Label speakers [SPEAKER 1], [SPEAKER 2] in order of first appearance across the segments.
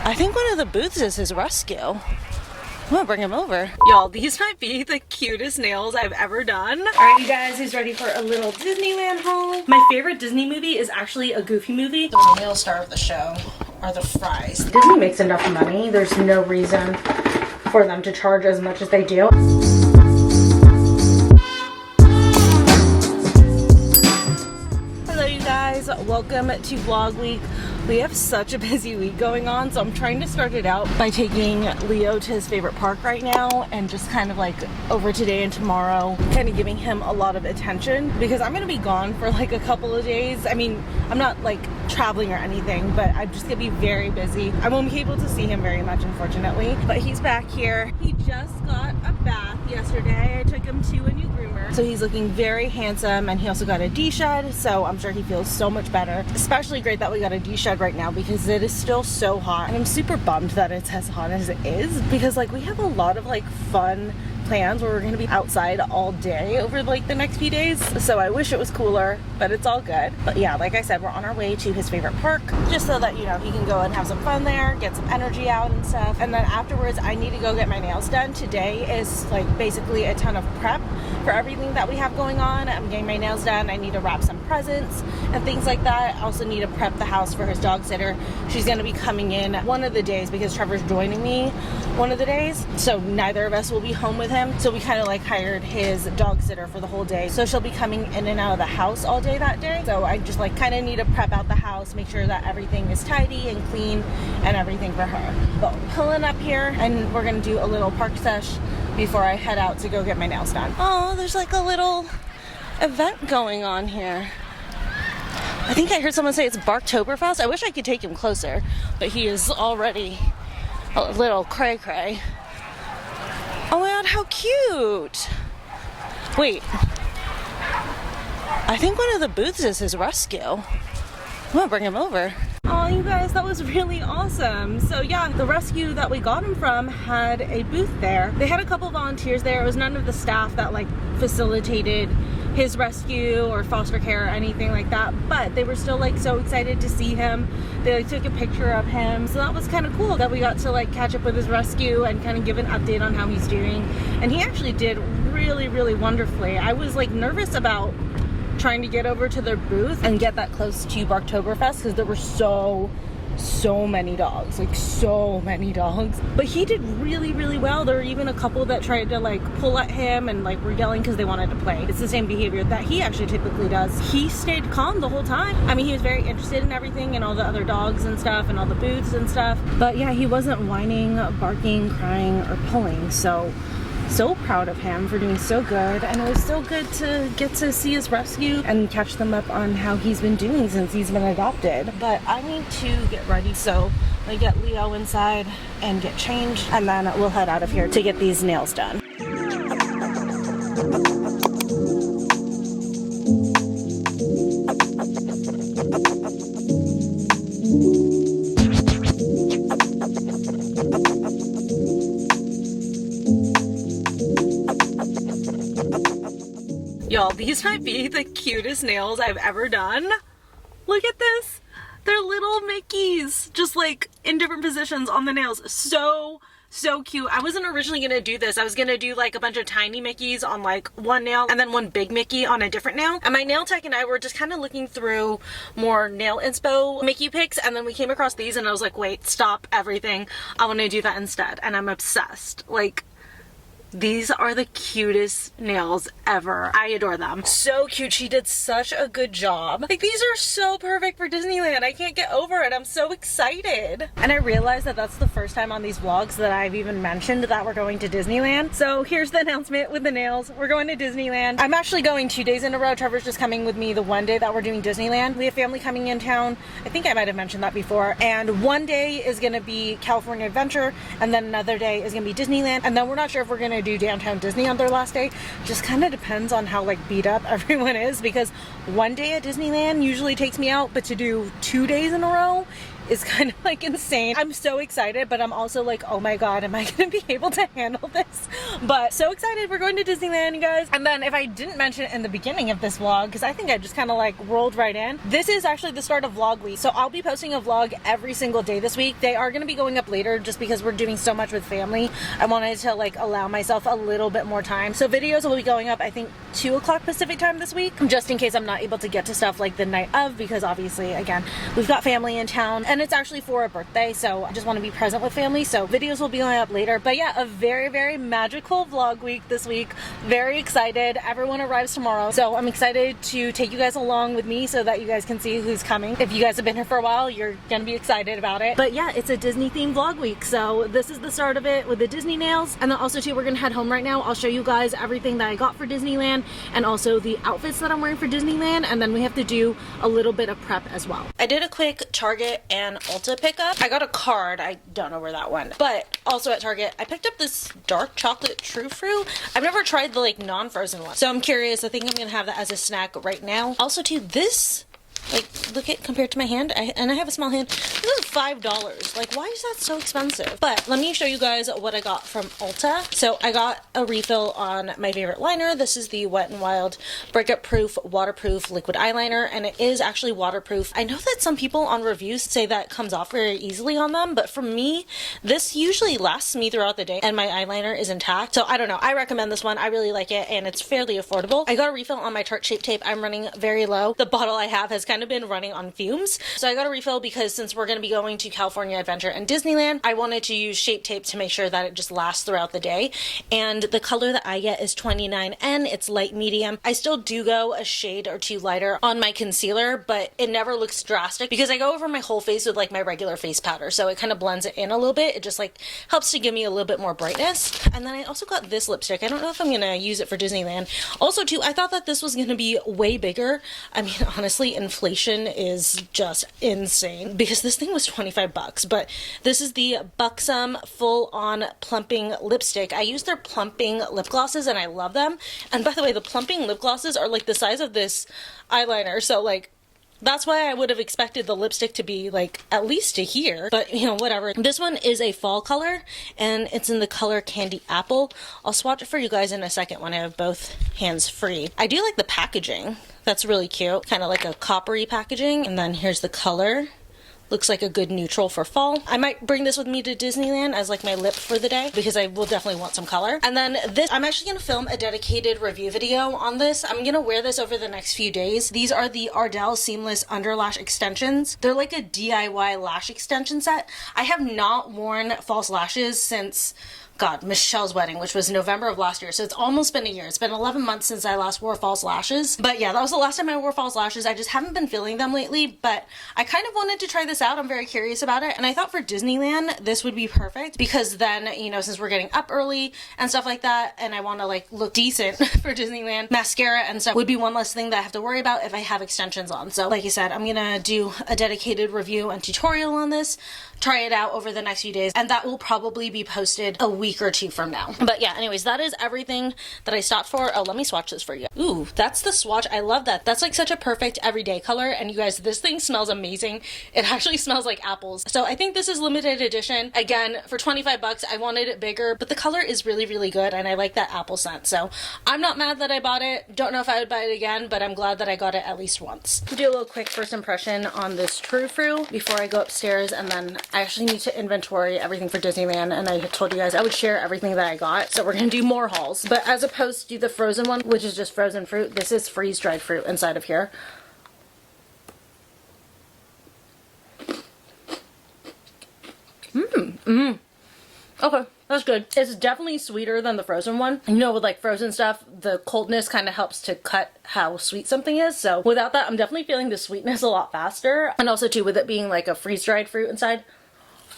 [SPEAKER 1] I think one of the booths is his rescue. I'm gonna bring him over.
[SPEAKER 2] Y'all, these might be the cutest nails I've ever done. All right, you guys, who's ready for a little Disneyland haul? My favorite Disney movie is actually a Goofy movie.
[SPEAKER 1] The real star of the show are the fries.
[SPEAKER 2] Disney makes enough money. There's no reason for them to charge as much as they do. Hello, you guys. Welcome to Vlog Week. We have such a busy week going on, so I'm trying to start it out by taking Leo to his favorite park right now and just kind of like over today and tomorrow kind of giving him a lot of attention because I'm gonna be gone for like a couple of days. I mean, I'm not like traveling or anything, but I'm just gonna be very busy. I won't be able to see him very much, unfortunately, but he's back here. He just got a bath yesterday. I took him to a new groomer, so he's looking very handsome, and he also got a D-shed, so I'm sure he feels so much better. Especially great that we got a D-shed right now because it is still so hot, and I'm super bummed that it's as hot as it is because like we have a lot of like fun plans where we're going to be outside all day over like the next few days, so I wish it was cooler, but it's all good. But yeah, like I said, we're on our way to his favorite park just so that, you know, he can go and have some fun there, get some energy out and stuff. And then afterwards I need to go get my nails done. Today is like basically a ton of prep for everything that we have going on. I'm getting my nails done. I need to wrap some presents and things like that. I also need to prep the house for his dog sitter. She's going to be coming in one of the days because Trevor's joining me one of the days, so neither of us will be home with him. So we kind of like hired his dog sitter for the whole day, so she'll be coming in and out of the house all day that day. So I just like kind of need to prep out the house, make sure that everything is tidy and clean and everything for her. But pulling up here, and we're gonna do a little park sesh before I head out to go get my nails done. Oh, there's like a little event going on here. I think I heard someone say it's Barktoberfest. I wish I could take him closer, but he is already a little cray-cray. Oh my god, how cute! Wait, I think one of the booths is his rescue. I'm gonna bring him over. Oh, you guys, that was really awesome. So yeah, the rescue that we got him from had a booth there. They had a couple volunteers there. It was none of the staff that like facilitated his rescue or foster care or anything like that, but they were still like so excited to see him. They like took a picture of him, so that was kind of cool that we got to like catch up with his rescue and kind of give an update on how he's doing. And he actually did really wonderfully. I was like nervous about trying to get over to their booth and get that close to Barktoberfest because there were so many dogs, like so many dogs, but he did really well. There were even a couple that tried to like pull at him and like were yelling because they wanted to play. It's the same behavior that he actually typically does. He stayed calm the whole time. I mean, he was very interested in everything and all the other dogs and stuff and all the booths and stuff, but yeah, he wasn't whining, barking, crying, or pulling. So proud of him for doing so good, and it was so good to get to see his rescue and catch them up on how he's been doing since he's been adopted. But I need to get ready, so I get Leo inside and get changed, and then we'll head out of here to get these nails done. Y'all, these might be the cutest nails I've ever done. Look at this. They're little Mickeys, just like in different positions on the nails. So cute. I wasn't originally gonna do this. I was gonna do like a bunch of tiny Mickeys on like one nail and then one big Mickey on a different nail. And my nail tech and I were just kind of looking through more nail inspo Mickey pics, and then we came across these and I was like, wait, stop everything. I want to do that instead. And I'm obsessed. Like, these are the cutest nails ever. I adore them. So cute. She did such a good job. Like, these are so perfect for Disneyland. I can't get over it. I'm so excited. And I realized that that's the first time on these vlogs that I've even mentioned that we're going to Disneyland. So here's the announcement with the nails. We're going to Disneyland. I'm actually going 2 days in a row. Trevor's just coming with me the one day that we're doing Disneyland. We have family coming in town. I think I might have mentioned that before. And one day is gonna be California Adventure, and then another day is gonna be Disneyland. And then we're not sure if we're gonna do Downtown Disney on their last day. Just kind of depends on how like beat up everyone is, because one day at Disneyland usually takes me out, but to do 2 days in a row is kind of like insane. I'm so excited, but I'm also like, oh my god, am I gonna be able to handle this? But so excited, we're going to Disneyland, you guys. And then if I didn't mention it in the beginning of this vlog, because I think I just kind of like rolled right in, this is actually the start of vlog week. So I'll be posting a vlog every single day this week. They are going to be going up later just because we're doing so much with family. I wanted to like allow myself a little bit more time. So videos will be going up, I think 2 o'clock Pacific time this week, just in case I'm not able to get to stuff like the night of, because obviously, again, we've got family in town and it's actually for a birthday, so I just want to be present with family. So videos will be going up later. But yeah, a very, very magical vlog week this week. Very excited. Everyone arrives tomorrow, so I'm excited to take you guys along with me so that you guys can see who's coming. If you guys have been here for a while, you're gonna be excited about it. But yeah, it's a Disney themed vlog week, so this is the start of it with the Disney nails. And then also too, we're gonna head home right now. I'll show you guys everything that I got for Disneyland and also the outfits that I'm wearing for Disneyland, and then we have to do a little bit of prep as well. I did a quick Target and Ulta pickup. I got a card, I don't know where that went, but also at Target I picked up this dark chocolate true fruit. I've never tried the like non-frozen one, so I'm curious. I think I'm gonna have that as a snack right now. Also too, this, like, look at compared to my hand, and I have a small hand, this is $5. Like, why is that so expensive? But let me show you guys what I got from Ulta. So I got a refill on my favorite liner. This is the Wet n Wild Breakup Proof Waterproof Liquid Eyeliner, and it is actually waterproof. I know that some people on reviews say that it comes off very easily on them, but for me, this usually lasts me throughout the day and my eyeliner is intact. So I don't know, I recommend this one. I really like it and it's fairly affordable. I got a refill on my Tarte Shape Tape. I'm running very low. The bottle I have has kind of been running on fumes, so I got a refill because since we're going to be going to California Adventure and Disneyland, I wanted to use Shape Tape to make sure that it just lasts throughout the day. And the color that I get is 29N. It's light medium. I still do go a shade or two lighter on my concealer, but it never looks drastic because I go over my whole face with like my regular face powder, so it kind of blends it in a little bit. It just like helps to give me a little bit more brightness. And then I also got this lipstick. I don't know if I'm gonna use it for Disneyland. Also too, I thought that this was gonna be way bigger. I mean, honestly, inflation is just insane because this thing was 25 bucks, but this is the Buxom Full On Plumping Lipstick. I use their plumping lip glosses and I love them. And by the way, the plumping lip glosses are like the size of this eyeliner, so like that's why I would have expected the lipstick to be like at least to here, but you know, whatever. This one is a fall color and it's in the color Candy Apple. I'll swatch it for you guys in a second when I have both hands free. I do like the packaging. That's really cute. Kind of like a coppery packaging. And then here's the color. Looks like a good neutral for fall. I might bring this with me to Disneyland as like my lip for the day because I will definitely want some color. And then this, I'm actually going to film a dedicated review video on this. I'm going to wear this over the next few days. These are the Ardell Seamless Underlash Extensions. They're like a DIY lash extension set. I have not worn false lashes since Michelle's wedding, which was November of last year. So it's almost been a year. It's been 11 months since I last wore false lashes. But yeah, that was the last time I wore false lashes. I just haven't been feeling them lately, but I kind of wanted to try this out. I'm very curious about it. And I thought for Disneyland, this would be perfect because then, you know, since we're getting up early and stuff like that, and I want to like look decent for Disneyland, mascara and stuff would be one less thing that I have to worry about if I have extensions on. So like I said, I'm gonna do a dedicated review and tutorial on this, try it out over the next few days, and that will probably be posted a week or two from now. But yeah, anyways, that is everything that I stopped for. Oh, let me swatch this for you. Ooh, that's the swatch. I love that. That's like such a perfect everyday color. And you guys, this thing smells amazing. It actually smells like apples. So I think this is limited edition. Again, for 25 bucks, I wanted it bigger, but the color is really, really good. And I like that apple scent. So I'm not mad that I bought it. Don't know if I would buy it again, but I'm glad that I got it at least once. Do a little quick first impression on this True Fruit before I go upstairs, and then I actually need to inventory everything for Disneyland, and I told you guys I would share everything that I got, so we're gonna do more hauls. But as opposed to the frozen one, which is just frozen fruit, this is freeze-dried fruit inside of here. Okay, that's good. It's definitely sweeter than the frozen one. You know, with like frozen stuff, the coldness kind of helps to cut how sweet something is. So without that, I'm definitely feeling the sweetness a lot faster. And also too, with it being like a freeze-dried fruit inside,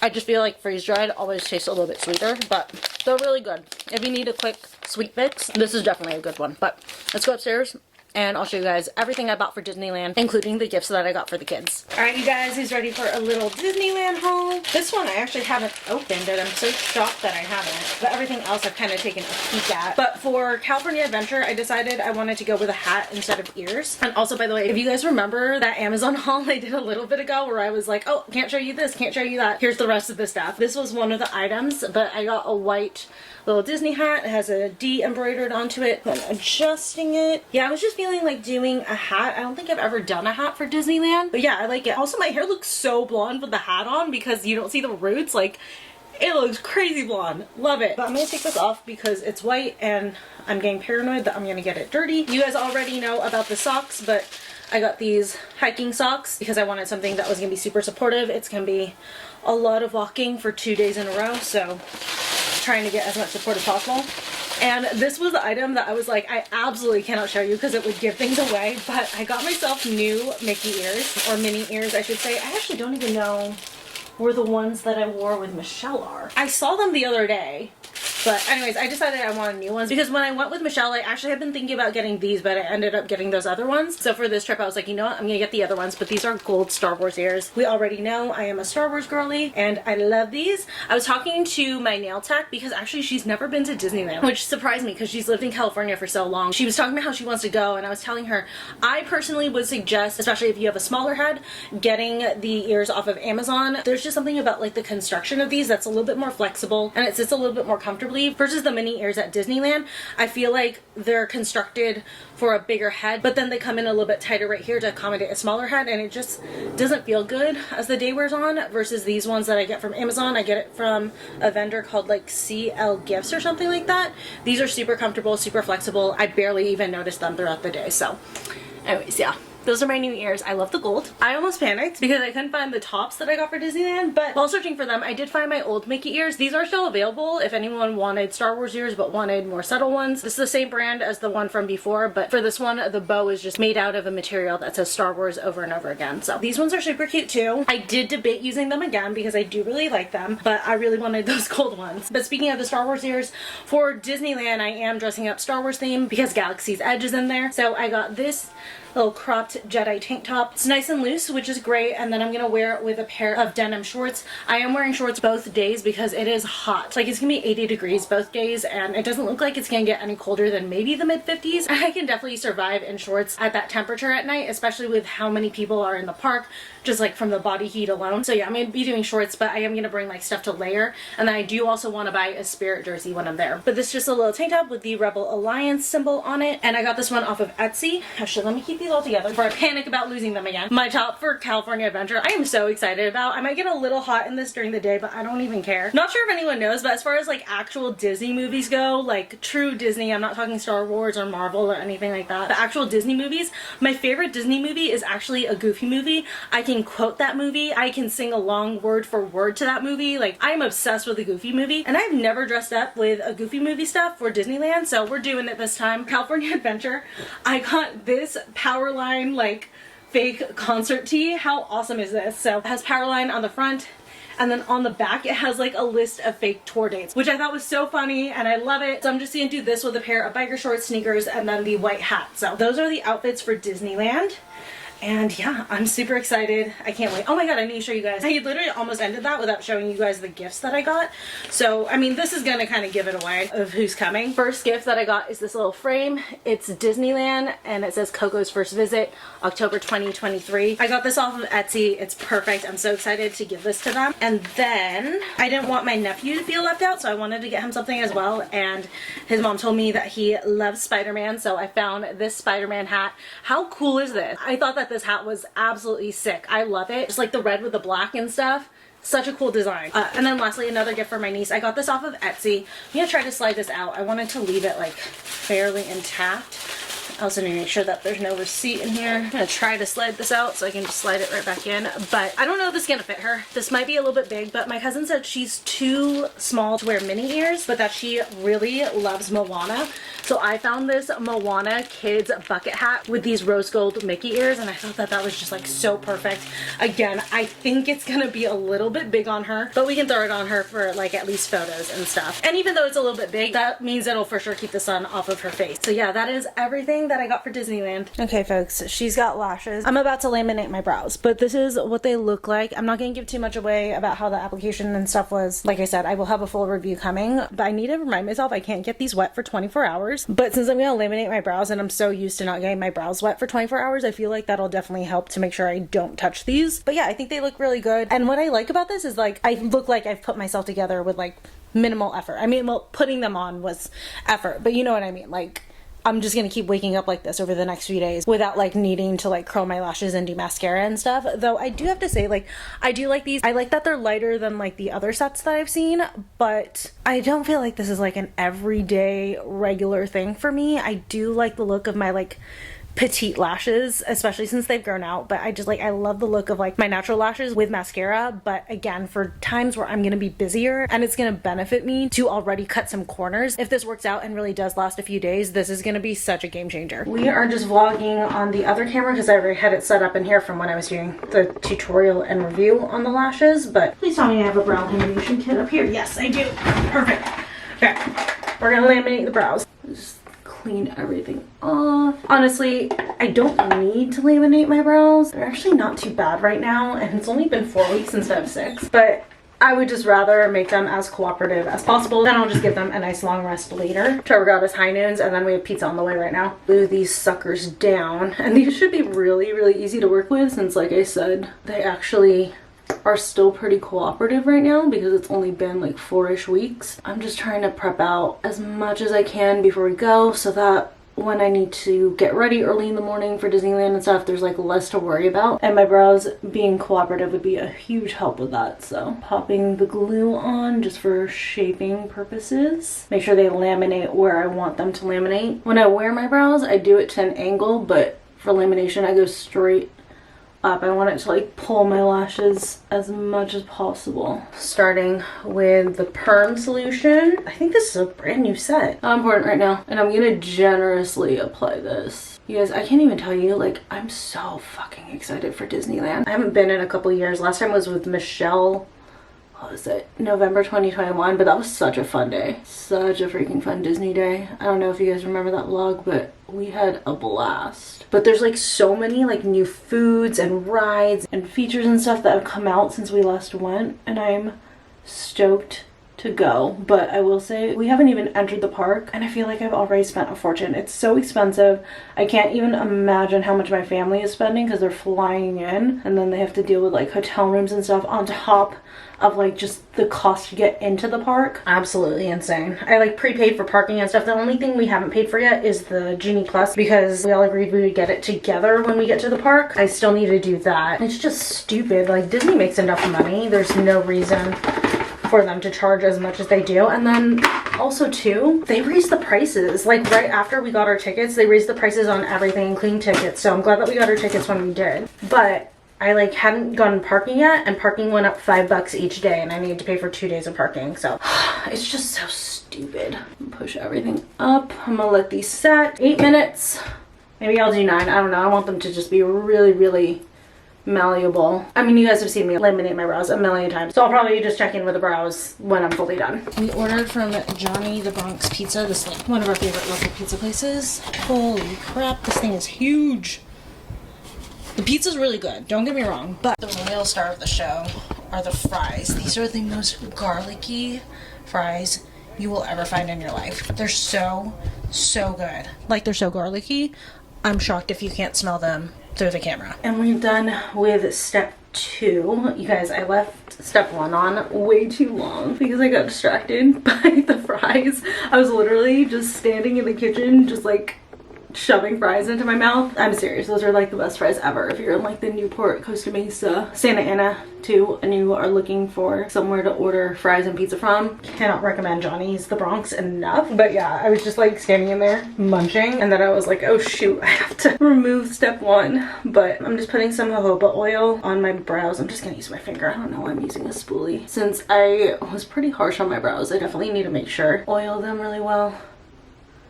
[SPEAKER 2] I just feel like freeze-dried always tastes a little bit sweeter, but they're really good. If you need a quick sweet fix, this is definitely a good one. But let's go upstairs and I'll show you guys everything I bought for Disneyland, including the gifts that I got for the kids. Alright, you guys, who's ready for a little Disneyland haul? This one I actually haven't opened, and I'm so shocked that I haven't. But everything else I've kind of taken a peek at. But for California Adventure, I decided I wanted to go with a hat instead of ears. And also, by the way, if you guys remember that Amazon haul I did a little bit ago where I was like, oh, can't show you this, can't show you that, here's the rest of the stuff. This was one of the items, but I got a white little Disney hat. It has a D embroidered onto it. I'm adjusting it. Yeah, I was just feeling like doing a hat. I don't think I've ever done a hat for Disneyland, but yeah, I like it. Also, my hair looks so blonde with the hat on because you don't see the roots. Like, it looks crazy blonde. Love it. But I'm gonna take this off because it's white and I'm getting paranoid that I'm gonna get it dirty. You guys already know about the socks, but I got these hiking socks because I wanted something that was gonna be super supportive. It's gonna be a lot of walking for 2 days in a row, so trying to get as much support as possible. And this was the item that I was like, I absolutely cannot show you because it would give things away, but I got myself new Mickey ears, or mini ears I should say. I actually don't even know where the ones that I wore with Michelle are. I saw them the other day. But anyways, I decided I wanted new ones because when I went with Michelle, I actually had been thinking about getting these, but I ended up getting those other ones. So for this trip, I was like, you know what? I'm gonna get the other ones, but these are gold Star Wars ears. We already know I am a Star Wars girly, and I love these. I was talking to my nail tech because actually she's never been to Disneyland, which surprised me because she's lived in California for so long. She was talking about how she wants to go, and I was telling her, I personally would suggest, especially if you have a smaller head, getting the ears off of Amazon. There's just something about like the construction of these that's a little bit more flexible, and it sits a little bit more comfortably versus the mini ears at Disneyland. I feel like they're constructed for a bigger head, but then they come in a little bit tighter right here to accommodate a smaller head, and it just doesn't feel good as the day wears on versus these ones that I get from Amazon. I get it from a vendor called like CL Gifts or something like that. These are super comfortable, super flexible. I barely even notice them throughout the day. So anyways, yeah. Those are my new ears. I love the gold. I almost panicked because I couldn't find the tops that I got for Disneyland, but while searching for them, I did find my old Mickey ears. These are still available if anyone wanted Star Wars ears but wanted more subtle ones. This is the same brand as the one from before, but for this one, the bow is just made out of a material that says Star Wars over and over again. So these ones are super cute too. I did debate using them again because I do really like them, but I really wanted those gold ones. But speaking of the Star Wars ears, for Disneyland, I am dressing up Star Wars theme because Galaxy's Edge is in there. So I got this little cropped Jedi tank top. It's nice and loose, which is great, and then I'm gonna wear it with a pair of denim shorts. I am wearing shorts both days because it is hot. Like, it's gonna be 80 degrees both days, and it doesn't look like it's gonna get any colder than maybe the mid-50s. I can definitely survive in shorts at that temperature at night, especially with how many people are in the park, just like from the body heat alone. So yeah, I'm gonna be doing shorts, but I am gonna bring like stuff to layer, and then I do also want to buy a Spirit jersey when I'm there. But this is just a little tank top with the Rebel Alliance symbol on it, and I got this one off of Etsy. Actually, let me keep these all together before I panic about losing them again. My top for California Adventure, I am so excited about. I might get a little hot in this during the day, but I don't even care. Not sure if anyone knows, but as far as like actual Disney movies go, like true Disney, I'm not talking Star Wars or Marvel or anything like that, the actual Disney movies, my favorite Disney movie is actually a Goofy movie. I can quote that movie, I can sing along word for word to that movie. Like, I'm obsessed with a Goofy movie, and I've never dressed up with a Goofy movie stuff for Disneyland, so we're doing it this time. California Adventure, I got this Powerline like fake concert tee. How awesome is this? So it has Powerline on the front, and then on the back it has like a list of fake tour dates, which I thought was so funny and I love it. So I'm just gonna do this with a pair of biker shorts, sneakers, and then the white hat. So those are the outfits for Disneyland. And yeah, I'm super excited. I can't wait. Oh my god, I need to show you guys. I literally almost ended that without showing you guys the gifts that I got. So, I mean, this is gonna kind of give it away of who's coming. First gift that I got is this little frame. It's Disneyland, and it says Coco's First Visit, October 2023. I got this off of Etsy. It's perfect. I'm so excited to give this to them. And then, I didn't want my nephew to feel left out, so I wanted to get him something as well. And his mom told me that he loves Spider-Man, so I found this Spider-Man hat. How cool is this? I thought that this hat was absolutely sick. I love it. Just like the red with the black and stuff. Such a cool design. And then lastly, another gift for my niece. I got this off of Etsy. I'm gonna try to slide this out. I wanted to leave it like fairly intact. I also need to make sure that there's no receipt in here. I'm gonna try to slide this out so I can just slide it right back in, but I don't know if this is gonna fit her. This might be a little bit big, but my cousin said she's too small to wear mini ears, but that she really loves Moana. So I found this Moana kids bucket hat with these rose gold Mickey ears, and I thought that that was just like so perfect. Again, I think it's gonna be a little bit big on her, but we can throw it on her for like at least photos and stuff. And even though it's a little bit big, that means it'll for sure keep the sun off of her face. So yeah, that is everything thing that I got for Disneyland. Okay folks, she's got lashes. I'm about to laminate my brows, but this is what they look like. I'm not gonna give too much away about how the application and stuff was. Like I said, I will have a full review coming, but I need to remind myself I can't get these wet for 24 hours. But since I'm gonna laminate my brows and I'm so used to not getting my brows wet for 24 hours, I feel like that'll definitely help to make sure I don't touch these. But yeah, I think they look really good. And what I like about this is like, I look like I've put myself together with like minimal effort. I mean, well, putting them on was effort, but you know what I mean? Like, I'm just gonna keep waking up like this over the next few days without like needing to like curl my lashes and do mascara and stuff. Though I do have to say, like, I do like these. I like that they're lighter than like the other sets that I've seen, but I don't feel like this is like an everyday regular thing for me. I do like the look of my like petite lashes, especially since they've grown out, but I just like, I love the look of like my natural lashes with mascara. But again, for times where I'm gonna be busier and it's gonna benefit me to already cut some corners, if this works out and really does last a few days, this is gonna be such a game changer. We are just vlogging on the other camera because I already had it set up in here from when I was doing the tutorial and review on the lashes. But please tell me I have a brow lamination kit up here. Yes, I do. Perfect. Okay, we're gonna laminate the brows. Just clean everything off. Honestly, I don't need to laminate my brows. They're actually not too bad right now, and it's only been 4 weeks instead of 6, but I would just rather make them as cooperative as possible. Then I'll just give them a nice long rest later. Trevor got his high noons, and then we have pizza on the way right now. Glue these suckers down, and these should be really, really easy to work with since, like I said, they actually are still pretty cooperative right now because it's only been like 4-ish weeks. I'm just trying to prep out as much as I can before we go so that when I need to get ready early in the morning for Disneyland and stuff, there's like less to worry about. And my brows being cooperative would be a huge help with that. So popping the glue on just for shaping purposes. Make sure they laminate where I want them to laminate. When I wear my brows, I do it to an angle, but for lamination, I go straight up. I want it to like pull my lashes as much as possible. Starting with the perm solution. I think this is a brand new set. Not important right now. And I'm gonna generously apply this. You guys, I can't even tell you, like, I'm so fucking excited for Disneyland. I haven't been in a couple years. Last time was with Michelle. What was it? November 2021, but that was such a fun day. Such a freaking fun Disney day. I don't know if you guys remember that vlog, but we had a blast. But there's like so many like new foods and rides and features and stuff that have come out since we last went, and I'm stoked to go. But I will say we haven't even entered the park and I feel like I've already spent a fortune. It's so expensive. I can't even imagine how much my family is spending because they're flying in and then they have to deal with like hotel rooms and stuff on top of like just the cost to get into the park. Absolutely insane. I like prepaid for parking and stuff. The only thing we haven't paid for yet is the Genie Plus because we all agreed we would get it together when we get to the park. I still need to do that. It's just stupid. Like, Disney makes enough money. There's no reason for them to charge as much as they do. And then also too, they raised the prices. Like right after we got our tickets, they raised the prices on everything, including tickets. So I'm glad that we got our tickets when we did. But I like hadn't gone parking yet, and parking went up $5 each day, and I needed to pay for 2 days of parking. So it's just so stupid. Push everything up. I'm gonna let these set 8 minutes. Maybe I'll do 9. I don't know. I want them to just be really, really malleable. I mean, you guys have seen me laminate my brows a million times, so I'll probably just check in with the brows when I'm fully done. We ordered from Johnny the Bronx Pizza. This is like one of our favorite local pizza places. Holy crap, this thing is huge. The pizza's really good, don't get me wrong, but the real star of the show are the fries. These are the most garlicky fries you will ever find in your life. They're so good. Like, they're so garlicky. I'm shocked if you can't smell them through the camera. And we're done with step 2. You guys, I left step 1 on way too long because I got distracted by the fries. I was literally just standing in the kitchen, just like shoving fries into my mouth. I'm serious, those are like the best fries ever. If you're in like the Newport, Costa Mesa, Santa Ana too, and you are looking for somewhere to order fries and pizza from, cannot recommend Johnny's the Bronx enough. But yeah, I was just like standing in there munching, and then I was like, oh shoot, I have to remove step 1. But I'm just putting some jojoba oil on my brows. I'm just gonna use my finger. I don't know why I'm using a spoolie. Since I was pretty harsh on my brows, I definitely need to make sure oil them really well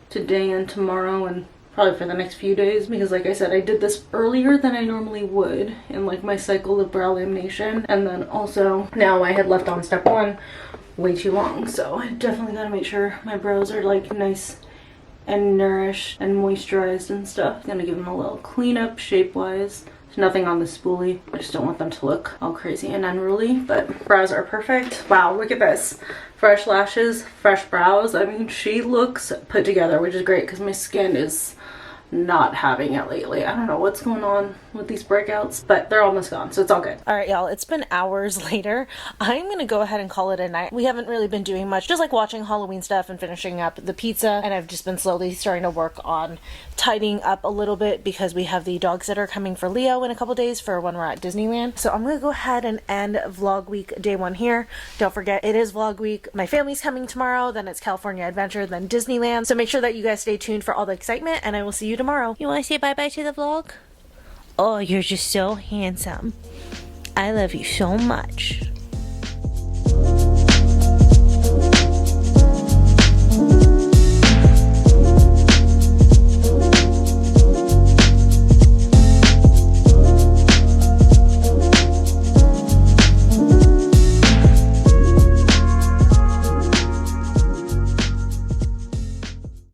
[SPEAKER 2] today and tomorrow, and probably for the next few days, because like I said, I did this earlier than I normally would in like my cycle of brow lamination, and then also now I had left on step 1 way too long, so I definitely gotta make sure my brows are like nice and nourished and moisturized and stuff. Gonna give them a little cleanup shape-wise. There's nothing on the spoolie. I just don't want them to look all crazy and unruly, but brows are perfect. Wow, look at this. Fresh lashes, fresh brows. I mean, she looks put together, which is great because my skin is not having it lately. I don't know what's going on with these breakouts, but they're almost gone, so it's all good. All right, y'all, it's been hours later. I'm gonna go ahead and call it a night. We haven't really been doing much, just like watching Halloween stuff and finishing up the pizza, and I've just been slowly starting to work on tidying up a little bit because we have the dog sitter coming for Leo in a couple days for when we're at Disneyland. So I'm gonna go ahead and end vlog week day 1 here. Don't forget, it is vlog week. My family's coming tomorrow, then it's California Adventure, then Disneyland. So make sure that you guys stay tuned for all the excitement, and I will see you tomorrow. You want to say bye-bye to the vlog? Oh, you're just so handsome. I love you so much.